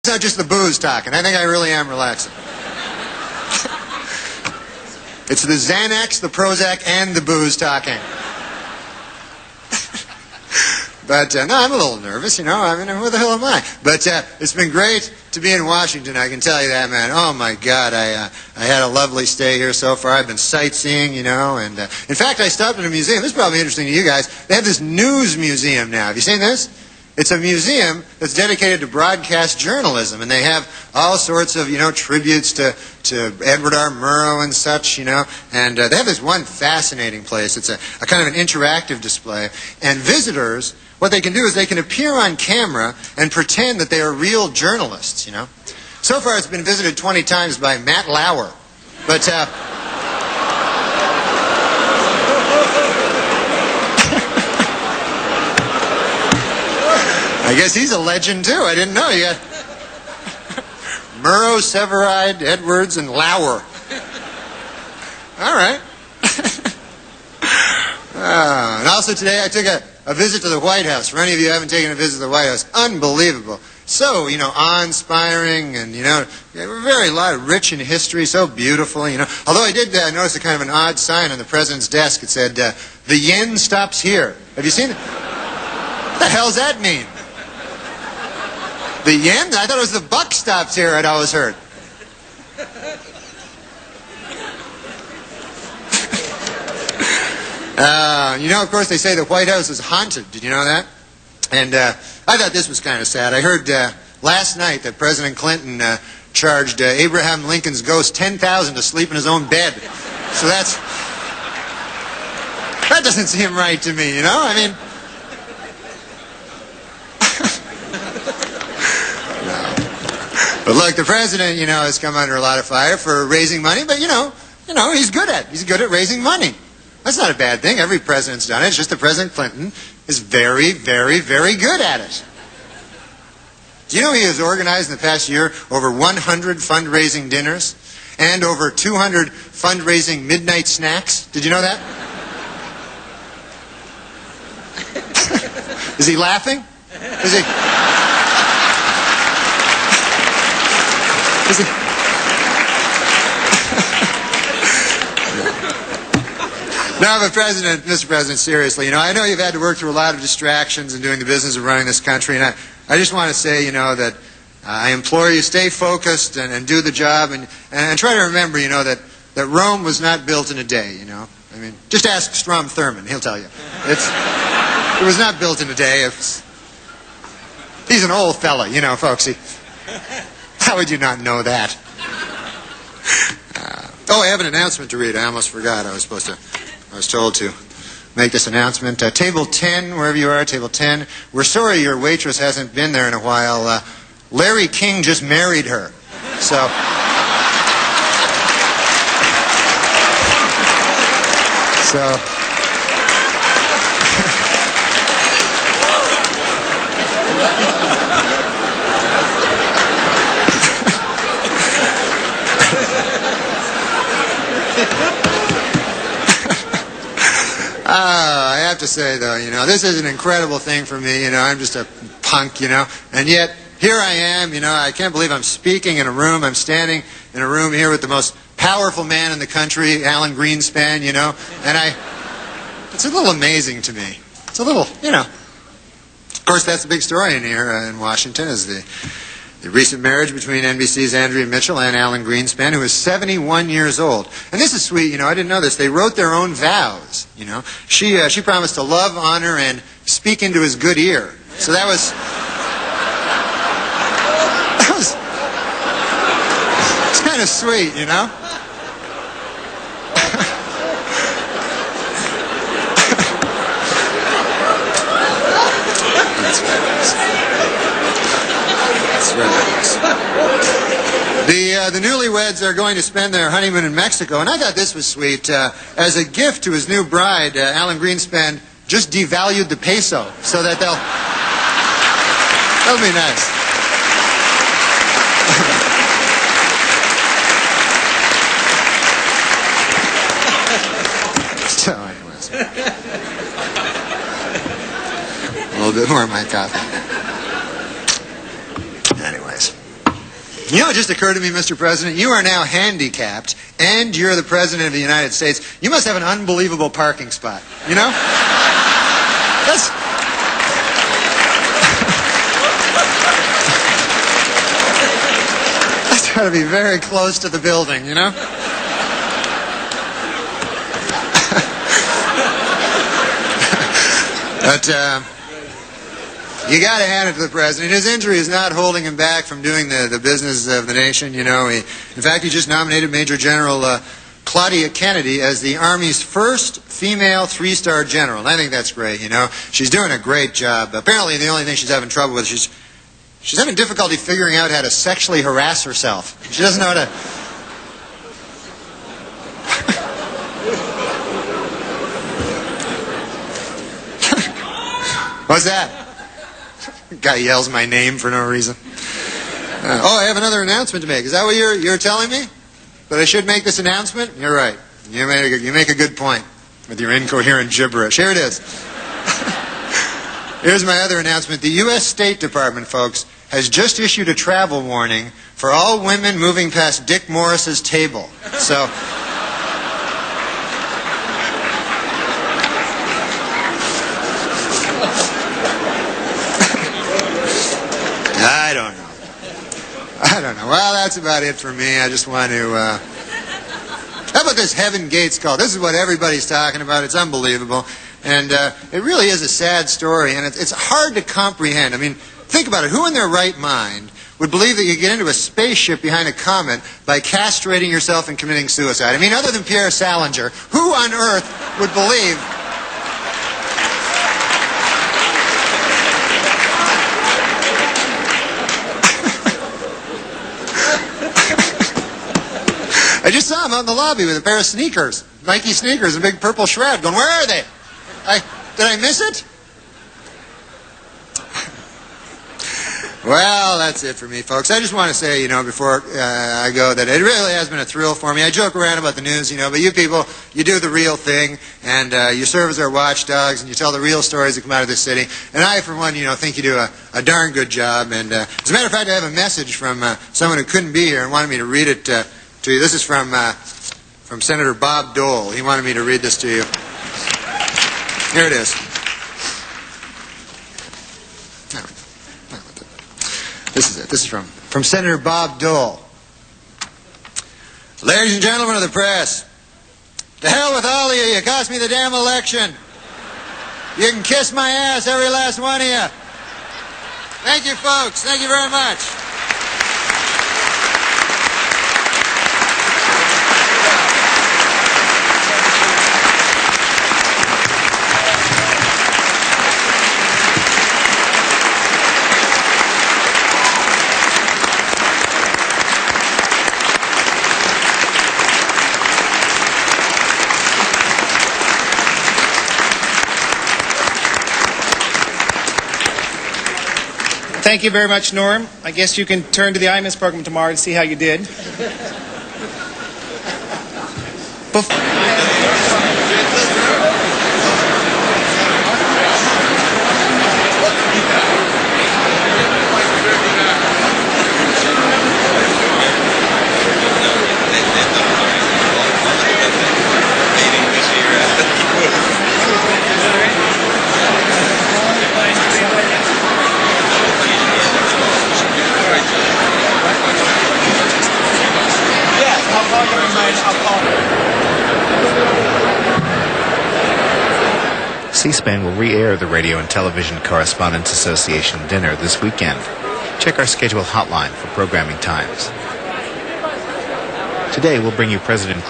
It's not just the booze talking. I think I really am relaxing. It's the Xanax, the Prozac, and the booze talking. But, no, I'm a little nervous, you know. I mean, who the hell am I? But it's been great to be in Washington, I can tell you that, man. Oh, my God, I had a lovely stay here so far. I've been sightseeing, you know, and in fact, I stopped at a museum. This is probably interesting to you guys. They have this news museum now. Have you seen this? It's a museum that's dedicated to broadcast journalism, and they have all sorts of, you know, tributes to Edward R. Murrow and such, you know, and they have this one fascinating place. It's a kind of an interactive display, and visitors, what they can do is they can appear on camera and pretend that they are real journalists, you know. So far, it's been visited 20 times by Matt Lauer, but I guess he's a legend, too. I didn't know. You got Murrow, Severide, Edwards, and Lauer. All right. And also today I took a visit to the White House. For any of you who haven't taken a visit to the White House, unbelievable. So, you know, awe-inspiring and, you know, very lot of rich in history, so beautiful, you know. Although I did notice a kind of an odd sign on the president's desk. It said, the yen stops here. Have you seen it? What the hell's that mean? The yen? I thought it was the buck stops here, I'd always heard. You know, of course, they say the White House is haunted. Did you know that? And I thought this was kind of sad. I heard last night that President Clinton charged Abraham Lincoln's ghost $10,000 to sleep in his own bed. So that doesn't seem right to me, you know? I mean... But look, the president, you know, has come under a lot of fire for raising money, but you know, he's good at raising money. That's not a bad thing. Every president's done it. It's just that President Clinton is very, very, very good at it. Do you know he has organized in the past year over 100 fundraising dinners and over 200 fundraising midnight snacks? Did you know that? Is he laughing? Is he... No, but Mr. President, seriously, you know, I know you've had to work through a lot of distractions in doing the business of running this country, and I just want to say, you know, that I implore you, stay focused and do the job, and try to remember, you know, that Rome was not built in a day, you know. I mean, just ask Strom Thurmond, he'll tell you. It was not built in a day. He's an old fella, you know, folks. How would you not know that? Oh, I have an announcement to read. I almost forgot. I was told to make this announcement. Table 10, wherever you are, table 10. We're sorry your waitress hasn't been there in a while. Larry King just married her. So... I have to say, though, you know, this is an incredible thing for me. You know, I'm just a punk, you know, and yet here I am, you know, I can't believe I'm speaking in a room. I'm standing in a room here with the most powerful man in the country, Alan Greenspan, you know, and it's a little amazing to me. It's a little, you know. Of course, that's the big story in here in Washington is the recent marriage between NBC's Andrea Mitchell and Alan Greenspan, who is 71 years old. And this is sweet, you know, I didn't know this. They wrote their own vows, you know. She promised to love, honor, and speak into his good ear. So that was it's kind of sweet, you know. The newlyweds are going to spend their honeymoon in Mexico, and I thought this was sweet. As a gift to his new bride, Alan Greenspan just devalued the peso so that that'll be nice. So, anyways, a little bit more of my coffee. Anyways. You know, it just occurred to me, Mr. President, you are now handicapped, and you're the President of the United States. You must have an unbelievable parking spot, you know? That's got to be very close to the building, you know? But you got to hand it to the president. His injury is not holding him back from doing the business of the nation. You know, in fact, he just nominated Major General Claudia Kennedy as the Army's first female 3-star general. And I think that's great. You know, she's doing a great job. Apparently, the only thing she's having trouble with, she's having difficulty figuring out how to sexually harass herself. She doesn't know how to. What's that? Guy yells my name for no reason. Oh, I have another announcement to make. Is that what you're telling me? That I should make this announcement? You're right. You make a good point with your incoherent gibberish. Here it is. Here's my other announcement. The U.S. State Department, folks, has just issued a travel warning for all women moving past Dick Morris's table. So. I don't know. Well, that's about it for me. I just want to... How about this Heaven Gates call? This is what everybody's talking about. It's unbelievable. And it really is a sad story, and it's hard to comprehend. I mean, think about it. Who in their right mind would believe that you get into a spaceship behind a comet by castrating yourself and committing suicide? I mean, other than Pierre Salinger, who on earth would believe... I just saw him out in the lobby with a pair of sneakers, Nike sneakers, a big purple shroud, going, where are they? Did I miss it? Well, that's it for me, folks. I just want to say, you know, before I go, that it really has been a thrill for me. I joke around about the news, you know, but you people, you do the real thing, and you serve as our watchdogs, and you tell the real stories that come out of this city. And I, for one, you know, think you do a darn good job. And as a matter of fact, I have a message from someone who couldn't be here and wanted me to read it to you. This is from Senator Bob Dole. He wanted me to read this to you. Here it is. This is it. This is from Senator Bob Dole. Ladies and gentlemen of the press, to hell with all of you. You cost me the damn election. You can kiss my ass, every last one of you. Thank you, folks. Thank you very much. Thank you very much, Norm. I guess you can turn to the IMIS program tomorrow to see how you did. C-SPAN will re-air the Radio and Television Correspondents Association dinner this weekend. Check our schedule hotline for programming times. Today we'll bring you President